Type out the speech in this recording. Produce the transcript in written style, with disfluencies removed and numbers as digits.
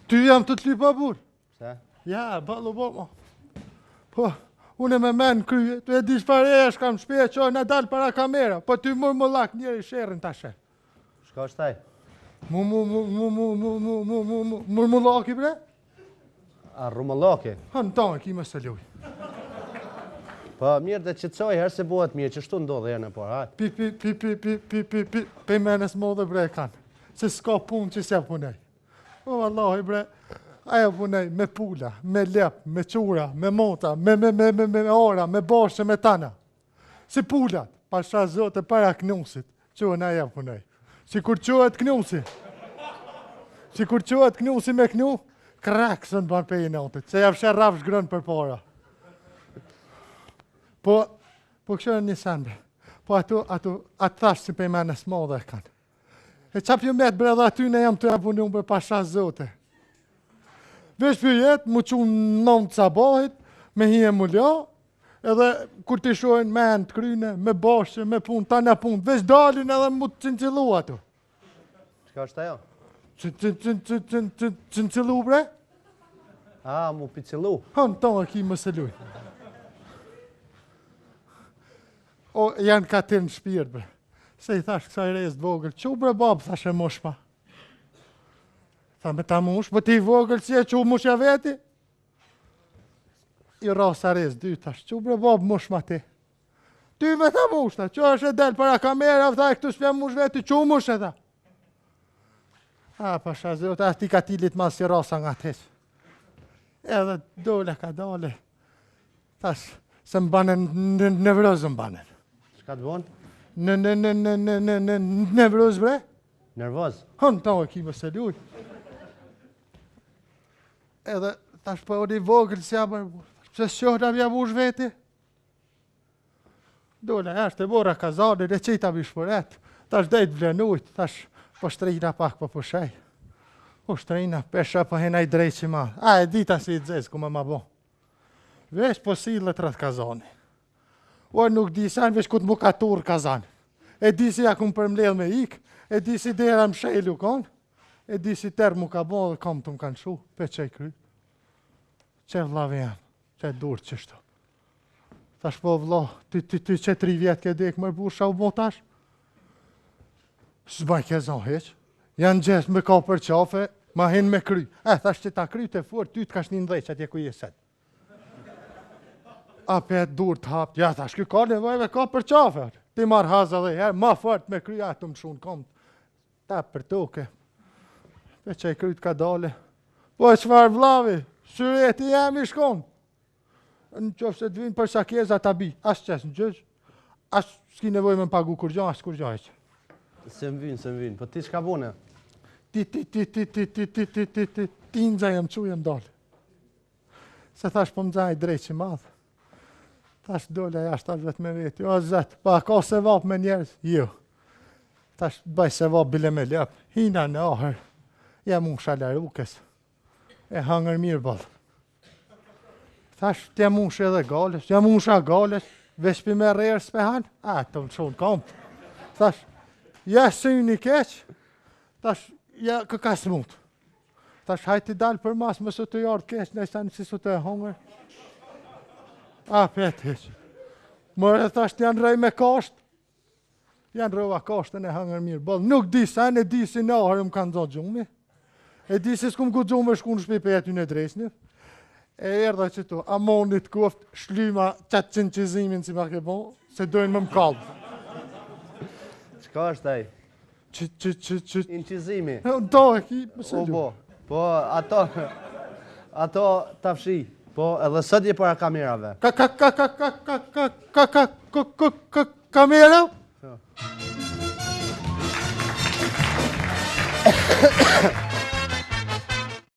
Ty jam të t'ly pa burë. Se? Ja, ballo bo. Po, unë me men kryje, të e di çfarë e kam shpje që në dalë para kamera, po ty mërë më lak njeri sherën tashe. Shka është taj? Më laki bre? A rumëllaki? Hanë tonë, ki më se luj. Po mirë dhe qëtësoj, herë se buhet mirë, që shtu ndodhe e në por, hajtë. Pe menës më dhe bre kanë, se s'ka punë që s'ja punej. O, Allahi bre, aja punej me pula, me lep, me qura, me mota, me ora, me bashkë, me tana. Si pulat, pasha zote para knusit, quen aja punej. Si kur quet knusi. Si kur quet knusi me knu, kraksën ban pe i notit, se javë rafsh grën për para. Po kështë një sende, po ato thash si pe menës më dhe kanë. E qap ju metë bre dhe aty ne jam të japun unë për pasha zote. Vesh për jetë, mu qunë nëmë të sabahit, me hi e mu lja, edhe kur t'i shojnë me në të kryne, me bashkë, me punë, ta në punë, vesh dalin edhe mu të cincilu ato. Qka është ajo? Cincilu bre? A, mu picilu. Hanë tonë ki më se luj. O, janë ka të në shpirë bre. Se i thash kësaj rejës vogël, që bre babë, thash e mosh pa. Tha me ta mush, po ti vogël si e që mushja veti? I rasa rejës, dy thash, që bre babë mush ma ti? Ty me ta mush, tha, që është e del para kamera, tha e këtu s'pja mush veti, që mush e tha? A, pasha zot, a ti ka tilit ma si rasa nga teq. Edhe dole ka dole. Thash, se mbanen nevrozë mbanen. Shka të bonë? Nevroz bre? Nervoz? Hënë ta e ki më se luj. Edhe tash po odi vogël si abër, pse s'qohë ta vja vush veti? Dole, është e bora kazane, dhe qita vishporet. Tash dejt vlenujt, tash po shtrejna pak po pushej. Po shtrejna, pesha po henaj drejt që ma. A, e dita si i dzez, ku me ma bo. Vesh po sillet rrët kazani. O nuk di sen veç ku të mu katur kazan. E di si ja ku më përmledh me ik, e di si dera më shelu kon, e di si ter mu ka bo dhe kam të më kanë shu, pe që i kry. Që vlave jam, që dur qështu. Tash po vlo, ty që 3 vjetë ke dek mërë burë shau bo tash? S'baj ke zon heq, janë gjesë me ka për qafe, ma hin me kry. Thash që ta kry të fort, ty t'kash një ndhej që atje ku jeset. A pe dur të hapë, ja thash, kjo ka nevojve ka për qafe. Ti marë haza dhe herë, ma fort me kry, të më shunë kom. Ta për toke. Pe që i kryt ka dale. Po e qëfar vlavi, syreti jam i shkon. Në qofë se të vinë për shakeza ta bi, as qesë në gjëgjë, as s'ki nevoj me më pagu kur gjo, as kur gjo heqë. Se më vinë, po ti shka bune? Ti nëzaj jam që jem dole. Se thash po më zaj drejt që madhë. Tash dole jashtë tash vetë me veti, o zetë, pa ka se vapë me njerës? Jo. Tash bëj se vapë bile me lëpë, hina në ahër, jam unë shalarukës, e hangër mirë balë. Tash t'jam unë shë edhe galës, jam unë shë galës, veç për me rrërë s'pehan, të më shonë kampë. Tash, ja syni keqë, tash, ja këka smutë. Tash hajti dalë për masë, mësë të jarë keqë, në isanë si su të e hangër. Pet heqë. Mërë thash janë rej me kasht. Janë rova kashtën e hangër mirë. Bëllë, nuk di sen, e di si në ahërë më kanë zonë gjumi. E di si s'kum ku gjumë shku në shpi për jetë në dresni. E erdha që tu, amonit koft, shlyma qatë qënqizimin si ma ke bon, se dojnë më kallë. Qka është taj? Inqizimi? Do e ki, mëse gjumë. Po, ato tafshi. Po, edhe sot je para kamerave. Kamera?